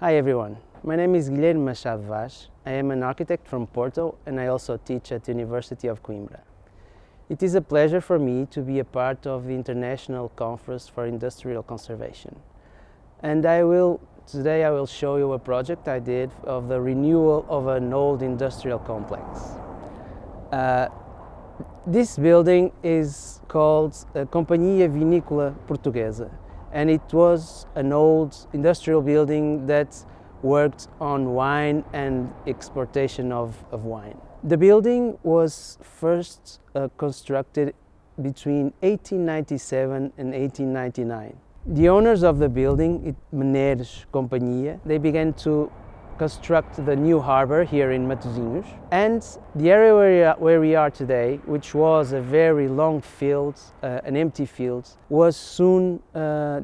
Hi everyone, my name is Guilherme Machado. I am an architect from Porto and I also teach at the University of Coimbra. It is a pleasure for me to be a part of the International Conference for Industrial Conservation. And today I will show you a project I did of the renewal of an old industrial complex. This building is called Companhia Vinicola Portuguesa, and it was an old industrial building that worked on wine and exportation of wine. The building was first constructed between 1897 and 1899. The owners of the building, Machado Companhia, they began to construct the new harbor here in Matosinhos, and the area where we are today, which was a very long field, an empty field, was soon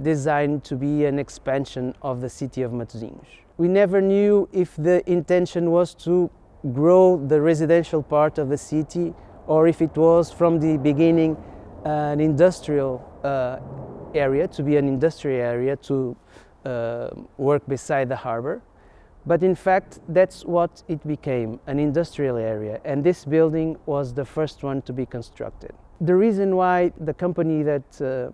designed to be an expansion of the city of Matosinhos. We never knew if the intention was to grow the residential part of the city or if it was from the beginning an industrial area, to be an industrial area to work beside the harbor. But in fact, that's what it became, an industrial area, and this building was the first one to be constructed. The reason why the company that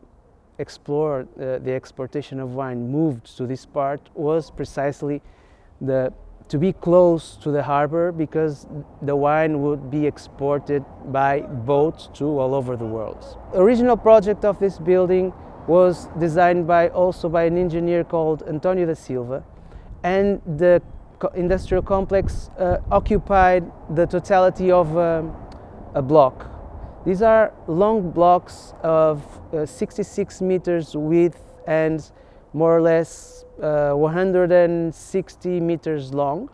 explored the exportation of wine moved to this part was precisely to be close to the harbor, because the wine would be exported by boat to all over the world. The original project of this building was designed also by an engineer called António da Silva, and the industrial complex occupied the totality of a block. These are long blocks of 66 meters width and more or less 160 meters long.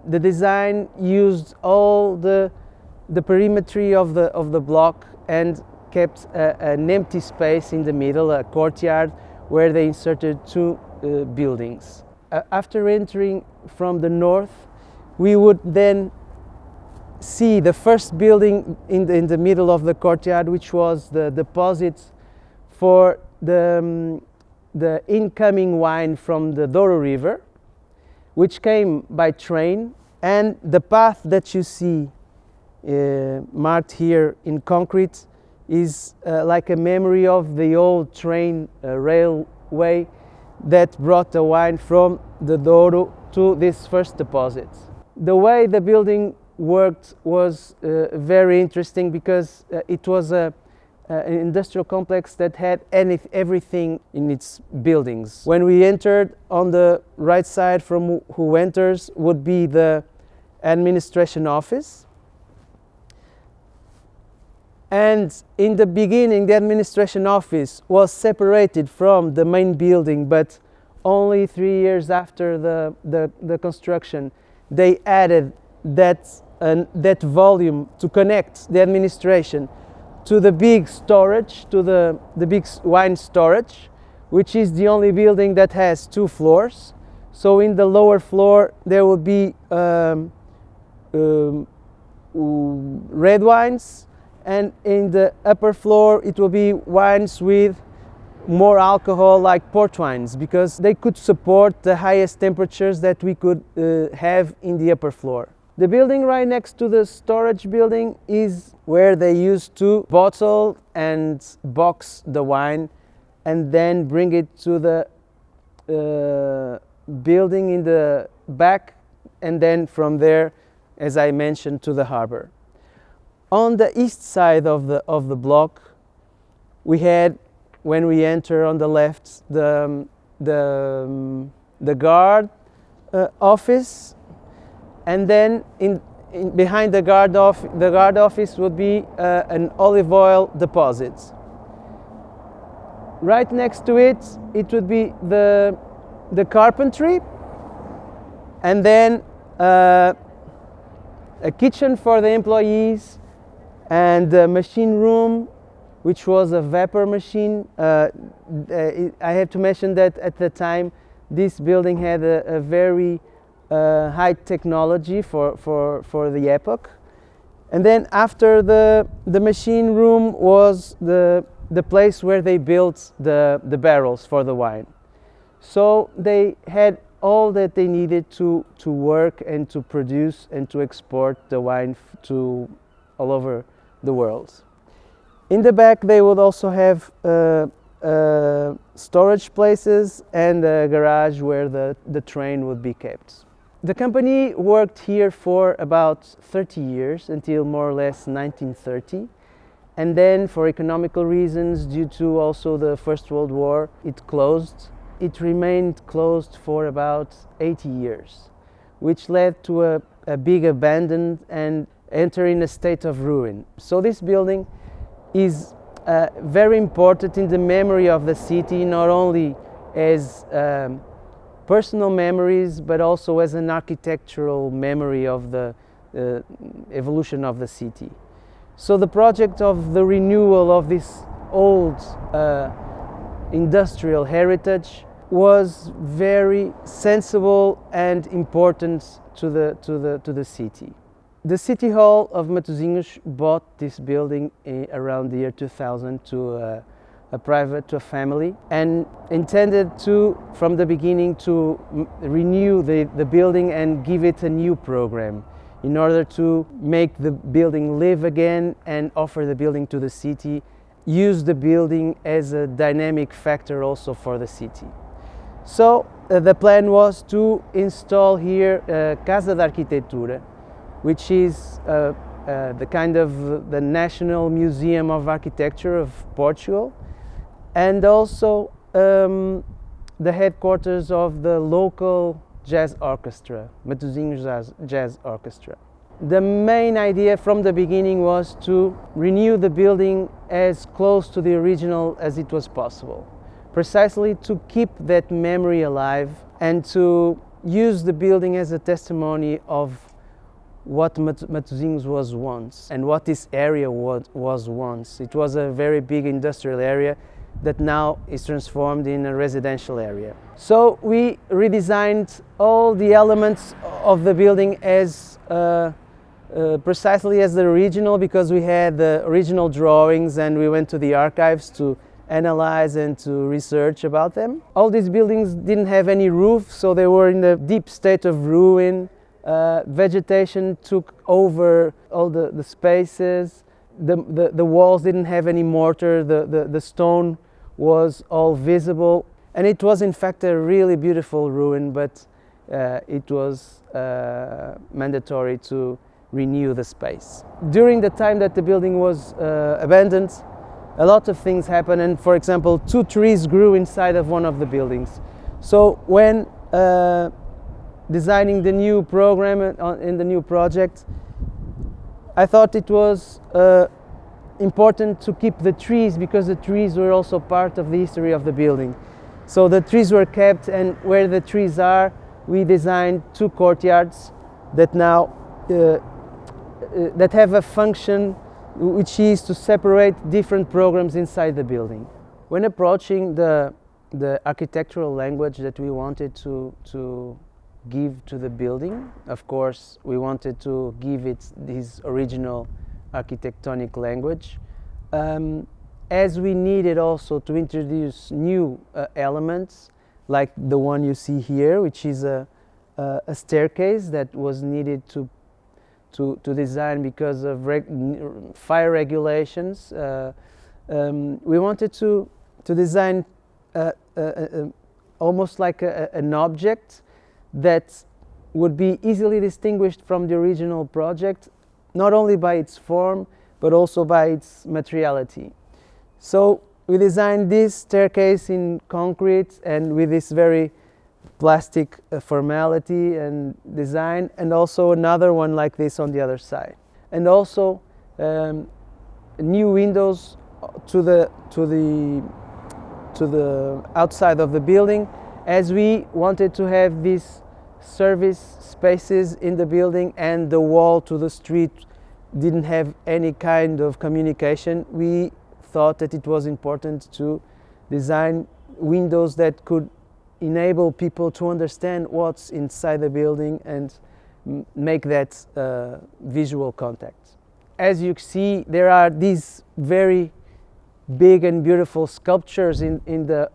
The design used all the perimetry of the block and kept an empty space in the middle, a courtyard, where they inserted two buildings. After entering from the north, we would then see the first building in the middle of the courtyard, which was the deposit for the incoming wine from the Douro River, which came by train, and the path that you see marked here in concrete is like a memory of the old train railway that brought the wine from the Douro to this first deposit. The way the building worked was very interesting, because it was an industrial complex that had everything in its buildings. When we entered, on the right side from who enters would be the administration office. And in the beginning, the administration office was separated from the main building, but only 3 years after the construction, they added that volume to connect the administration to the big storage, to the big wine storage, which is the only building that has 2 floors. So in the lower floor, there will be red wines, and in the upper floor it will be wines with more alcohol, like port wines, because they could support the highest temperatures that we could have in the upper floor. The building right next to the storage building is where they used to bottle and box the wine and then bring it to the building in the back, and then from there, as I mentioned, to the harbor. On the east side of the block, we had, when we enter on the left, the guard office, and then behind the guard office would be an olive oil deposit. Right next to it would be the carpentry, and then a kitchen for the employees, and the machine room, which was a vapor machine. I have to mention that at the time, this building had a very high technology for the epoch. And then after the machine room was the place where they built the barrels for the wine. So they had all that they needed to work and to produce and to export the wine to all over the world. In the back they would also have storage places and a garage where the train would be kept. The company worked here for about 30 years until more or less 1930, and then for economical reasons, due to also the First World War, it closed. It remained closed for about 80 years, which led to a big abandon and entering a state of ruin. So this building is very important in the memory of the city, not only as personal memories, but also as an architectural memory of the evolution of the city. So the project of the renewal of this old industrial heritage was very sensible and important to the city. The City Hall of Matosinhos bought this building around the year 2000 to a family, and intended to, from the beginning, to renew the building and give it a new program in order to make the building live again and offer the building to the city, use the building as a dynamic factor also for the city. So the plan was to install here Casa de Arquitetura, which is the kind of the National Museum of Architecture of Portugal, and also the headquarters of the local jazz orchestra, Matosinhos Jazz Orchestra. The main idea from the beginning was to renew the building as close to the original as it was possible, precisely to keep that memory alive and to use the building as a testimony of what Matosinhos was once and what this area was once. It was a very big industrial area that now is transformed in a residential area. So we redesigned all the elements of the building as precisely as the original, because we had the original drawings and we went to the archives to analyze and to research about them. All these buildings didn't have any roof, so they were in a deep state of ruin. Vegetation took over all the spaces. The walls didn't have any mortar, the stone was all visible, and it was in fact a really beautiful ruin, but it was mandatory to renew the space. During the time that the building was abandoned, a lot of things happened, and for example 2 trees grew inside of one of the buildings. So when designing the new program in the new project, I thought it was important to keep the trees, because the trees were also part of the history of the building. So the trees were kept, and where the trees are, we designed 2 courtyards that now that have a function which is to separate different programs inside the building. When approaching the architectural language that we wanted to give to the building, of course we wanted to give it this original architectonic language, as we needed also to introduce new elements, like the one you see here, which is a staircase that was needed to design because of fire regulations. We wanted to design almost like an object that would be easily distinguished from the original project, not only by its form but also by its materiality. So we designed this staircase in concrete and with this very plastic formality and design, and also another one like this on the other side, and also new windows to the outside of the building, as we wanted to have these service spaces in the building, and the wall to the street didn't have any kind of communication. We thought that it was important to design windows that could enable people to understand what's inside the building and make that visual contact. As you see, there are these very big and beautiful sculptures in the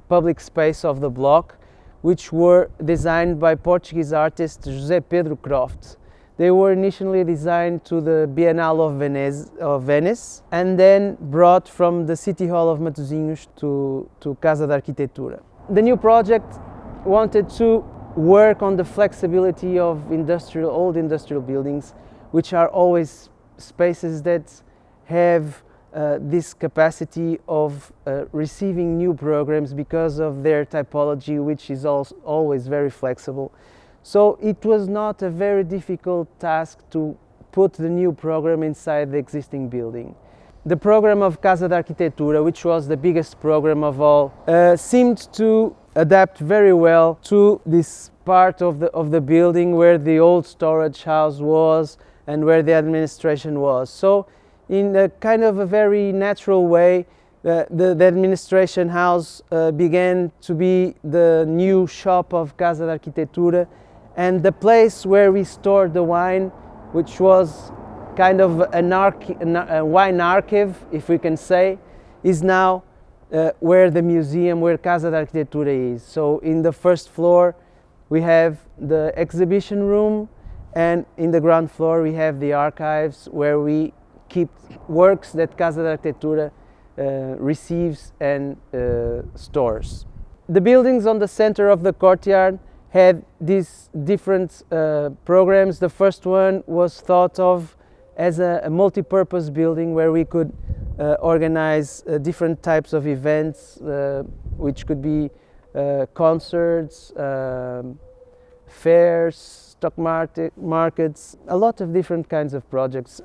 public space of the block, which were designed by Portuguese artist José Pedro Croft. They were initially designed to the Bienal of Venice and then brought from the City Hall of Matosinhos to Casa da Arquitetura. The new project wanted to work on the flexibility of old industrial buildings, which are always spaces that have this capacity of receiving new programs because of their typology, which is always very flexible. So it was not a very difficult task to put the new program inside the existing building. The program of Casa da Arquitetura, which was the biggest program of all, seemed to adapt very well to this part of the building where the old storage house was and where the administration was. So in a kind of a very natural way, the administration house began to be the new shop of Casa da Arquitetura, and the place where we stored the wine, which was kind of a wine archive, if we can say, is now where the museum, where Casa da Arquitetura is. So in the first floor we have the exhibition room, and in the ground floor we have the archives where we keep works that Casa da Arquitetura receives and stores. The buildings on the center of the courtyard had these different programs. The first one was thought of as a multi-purpose building where we could organize different types of events, which could be concerts, fairs, stock markets. A lot of different kinds of projects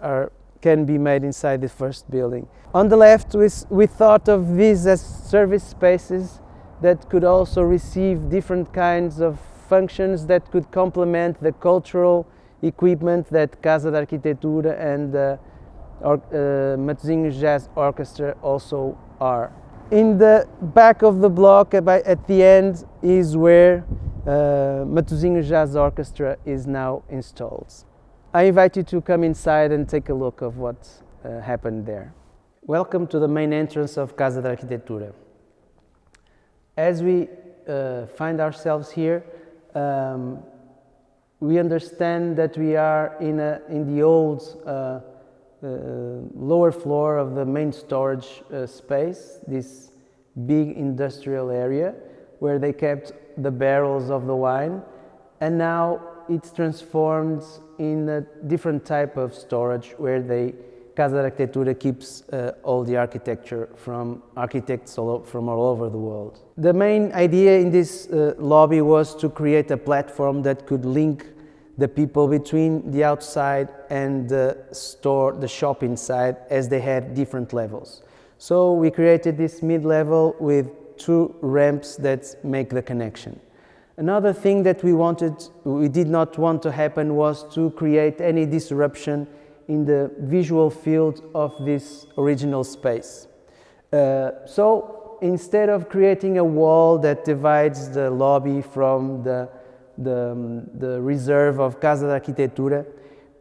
can be made inside the first building. On the left, we thought of these as service spaces that could also receive different kinds of functions that could complement the cultural equipment that Casa da Arquitetura and Matosinhos Jazz Orchestra also are. In the back of the block, at the end, is where Matosinhos Jazz Orchestra is now installed. I invite you to come inside and take a look of what happened there. Welcome to the main entrance of Casa da Arquitetura. As we find ourselves here, we understand that we are in the old lower floor of the main storage space, this big industrial area where they kept the barrels of the wine, and now it's transformed in a different type of storage where Casa da Arquitetura keeps all the architecture from architects from all over the world. The main idea in this lobby was to create a platform that could link the people between the outside and the shop inside, as they had different levels. So we created this mid-level with 2 ramps that make the connection. Another thing that we did not want to happen was to create any disruption in the visual field of this original space. So instead of creating a wall that divides the lobby from the reserve of Casa da Arquitetura,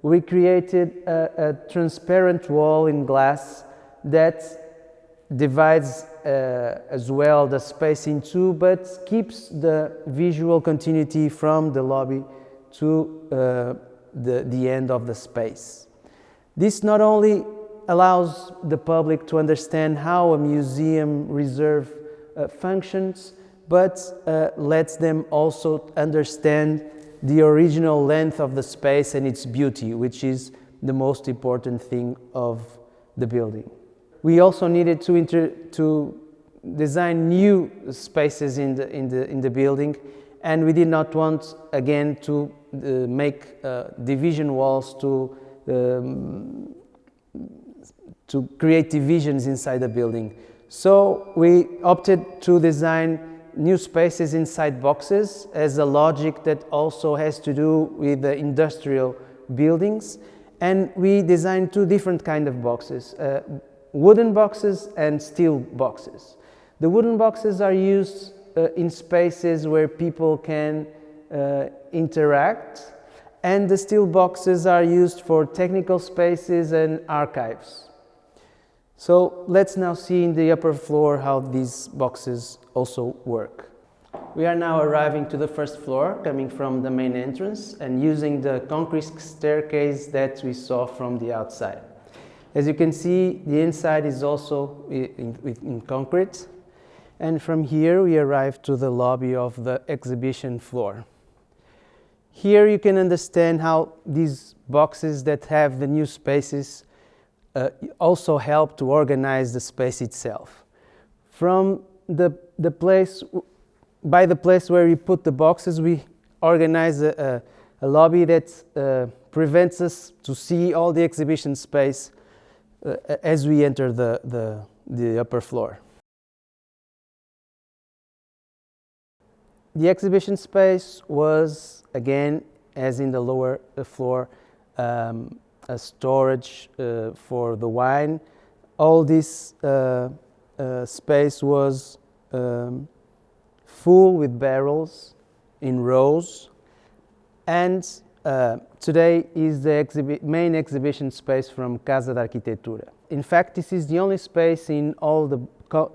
we created a transparent wall in glass that divides as well the space in 2, but keeps the visual continuity from the lobby to the end of the space. This not only allows the public to understand how a museum reserve functions, but lets them also understand the original length of the space and its beauty, which is the most important thing of the building. We also needed to design new spaces in the building, and we did not want again to make division walls to create divisions inside the building. So we opted to design new spaces inside boxes as a logic that also has to do with the industrial buildings, and we designed 2 different kinds of boxes, wooden boxes and steel boxes. The wooden boxes are used in spaces where people can interact, and the steel boxes are used for technical spaces and archives. So let's now see in the upper floor how these boxes also work. We are now arriving to the first floor, coming from the main entrance and using the concrete staircase that we saw from the outside. As you can see, the inside is also in concrete. And from here we arrive to the lobby of the exhibition floor. Here you can understand how these boxes that have the new spaces also help to organize the space itself. From the place where we put the boxes, we organize a lobby that prevents us to see all the exhibition space as we enter the upper floor. The exhibition space was, again, as in the lower floor, a storage for the wine. All this space was full with barrels in rows, and today is the main exhibition space from Casa da Arquitetura. In fact, this is the only space in all the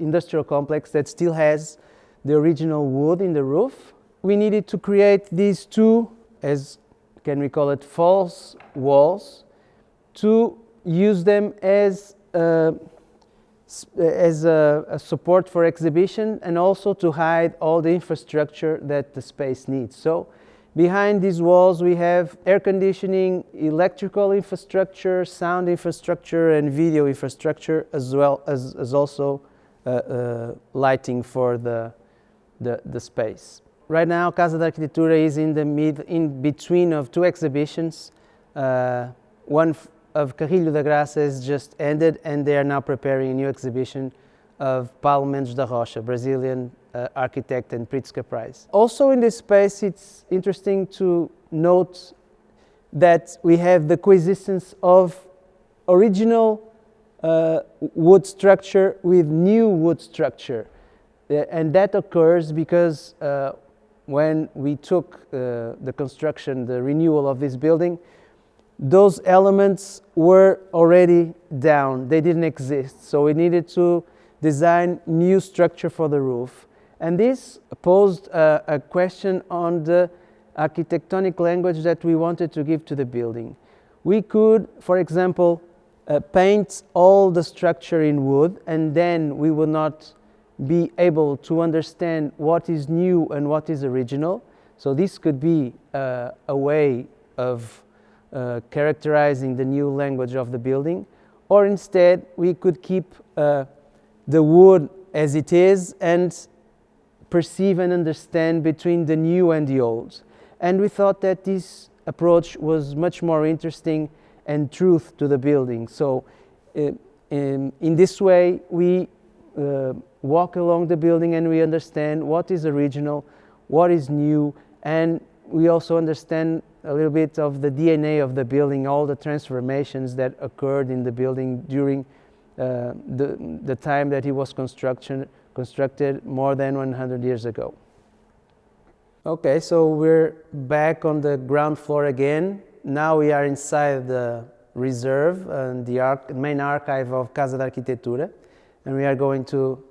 industrial complex that still has the original wood in the roof. We needed to create these two, as can we call it, false walls, to use them as a support for exhibition and also to hide all the infrastructure that the space needs. So behind these walls we have air conditioning, electrical infrastructure, sound infrastructure and video infrastructure, as well as also lighting for the space. Right now Casa da Arquitetura is in between of two exhibitions. One of Carrilho da Graça has just ended, and they are now preparing a new exhibition of Paulo Mendes da Rocha, Brazilian architect and Pritzker Prize. Also in this space, it's interesting to note that we have the coexistence of original wood structure with new wood structure. And that occurs because when we took the construction, the renewal of this building, those elements were already down, they didn't exist. So we needed to design new structure for the roof. And this posed a question on the architectonic language that we wanted to give to the building. We could, for example, paint all the structure in wood, and then we would not be able to understand what is new and what is original. So this could be a way of characterizing the new language of the building, or instead we could keep the wood as it is and perceive and understand between the new and the old. And we thought that this approach was much more interesting and truth to the building. So in this way we walk along the building and we understand what is original, what is new, and we also understand a little bit of the DNA of the building, all the transformations that occurred in the building during the time that it was constructed more than 100 years ago. Okay, so we're back on the ground floor again. Now we are inside the reserve and the main archive of Casa da Arquitetura, and we are going to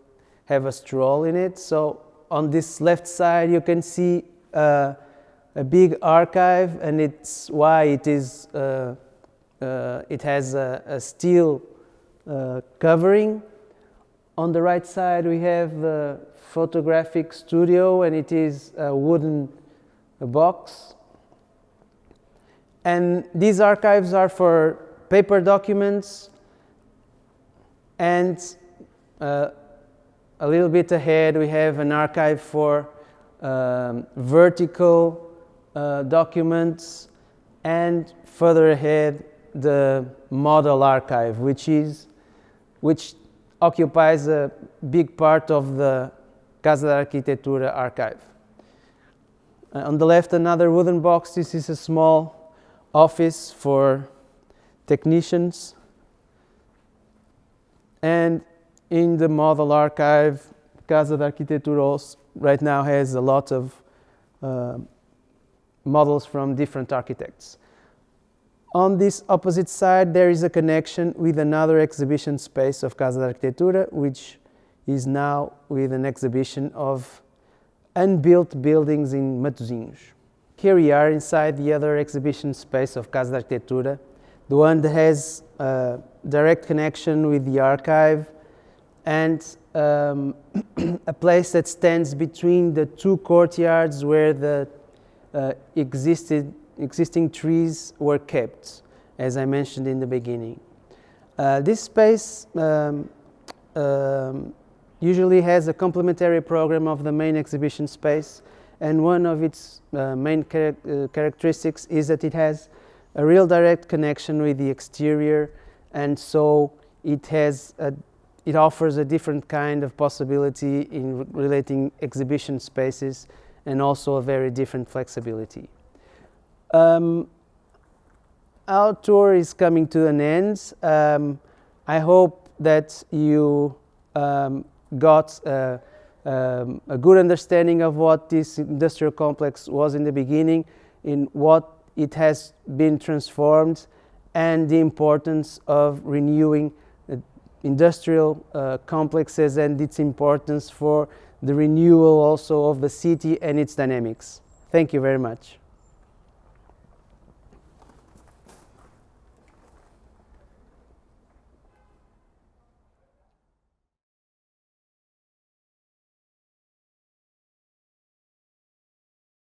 have a stroll in it. So on this left side you can see a big archive, and it's why it is it has a steel covering. On the right side we have the photographic studio, and it is a wooden box. And these archives are for paper documents, and a little bit ahead we have an archive for vertical documents, and further ahead the model archive, which occupies a big part of the Casa da Arquitetura archive. On the left, another wooden box. This is a small office for technicians. And in the model archive, Casa da Arquitetura right now has a lot of models from different architects. On this opposite side, there is a connection with another exhibition space of Casa da Arquitetura, which is now with an exhibition of unbuilt buildings in Matosinhos. Here we are inside the other exhibition space of Casa da Arquitetura, the one that has a direct connection with the archive and a place that stands between the two courtyards where the existing trees were kept, as I mentioned in the beginning. This space usually has a complementary program of the main exhibition space, and one of its main characteristics is that it has a real direct connection with the exterior, and so it offers a different kind of possibility in relating exhibition spaces and also a very different flexibility. Our tour is coming to an end. I hope that you got a good understanding of what this industrial complex was in the beginning, in what it has been transformed, and the importance of renewing industrial complexes and its importance for the renewal also of the city and its dynamics. Thank you very much.